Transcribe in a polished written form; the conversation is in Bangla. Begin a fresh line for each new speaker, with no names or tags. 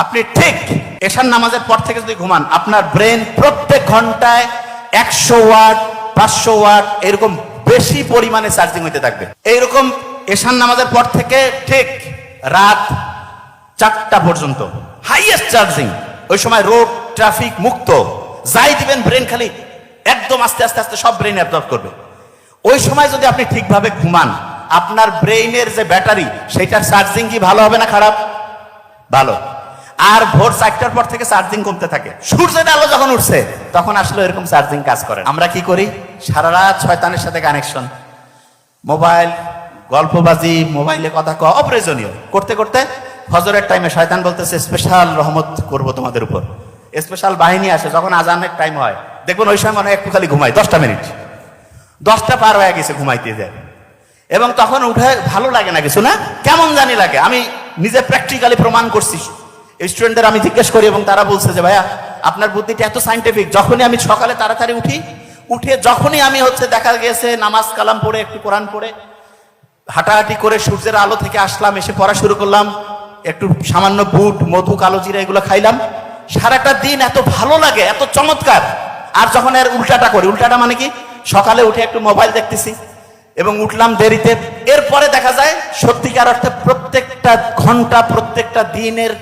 আপনি ঠিক এশার নামাজের পর থেকে যদি ঘুমান, আপনার ব্রেন প্রত্যেক ঘন্টায় 100 ওয়াট 500 ওয়াট এরকম বেশি পরিমাণে চার্জিং হইতে থাকবে। এইরকম এশার নামাজের পর থেকে ঠিক রাত 4টা পর্যন্ত হাইয়েস্ট চার্জিং। ওই সময় রোড ট্রাফিক মুক্ত, যাই দিবেন ব্রেন খালি একদম আস্তে আস্তে আস্তে সব ব্রেন অ্যাবজর্ব করবে। ওই সময় যদি আপনি ঠিকভাবে ঘুমান, আপনার ব্রেইনের যে ব্যাটারি সেটার চার্জিং কি ভালো হবে না খারাপ? ভালো। আর ভোর 4টার পর থেকে চার্জিং কমতে থাকে। সূর্যের আলো যখন উঠছে তখন আসলে এরকম চার্জিং কাজ করে। আমরা কি করি? সারা রাত শয়তানের সাথে কানেকশন, মোবাইল, গল্পবাজি, মোবাইলে কথা কওয়া অপ্রয়োজনীয় করতে করতে ফজরের টাইমে শয়তান বলতেছে স্পেশাল রহমত করব তোমাদের উপর। স্পেশাল বাহিনী আসে যখন আজানের টাইম হয়, দেখবেন ওই সময় মনে হয় একটু খালি ঘুমাই 10টা মিনিট, 10টা পার হয়ে গেছে ঘুমাইতে যায়, এবং তখন উঠে ভালো লাগে না, কিছু না কেমন জানি লাগে। আমি নিজে প্র্যাকটিক্যালি প্রমাণ করছি। স্টুডেন্টদের আমি জিজ্ঞেস করি এবং তারা বলছে যে ভাইয়া আপনার বুদ্ধিটা এত সাইন্টিফিক। যখনই আমি সকালে তাড়াতাড়ি উঠে যখনই আমি দেখা গেছে নামাজ কালাম পড়ে একটু কোরআন পড়ে হাঁটাহাঁটি করে সূর্যের আলো থেকে আসলাম, এসে পড়া শুরু করলাম, একটু সামান্য বুট, মধু, কালো জিরা এগুলো খাইলাম, সারাটা দিন এত ভালো লাগে, এত চমৎকার। আর যখন এর উল্টাটা করি, উল্টাটা মানে কি, সকালে উঠে একটু মোবাইল দেখতেছি এবং উঠলাম দেরিতে, এরপরে দেখা যায় সত্যিকার অর্থে প্রত্যেকটা ঘন্টা প্রত্যেকটা দিনের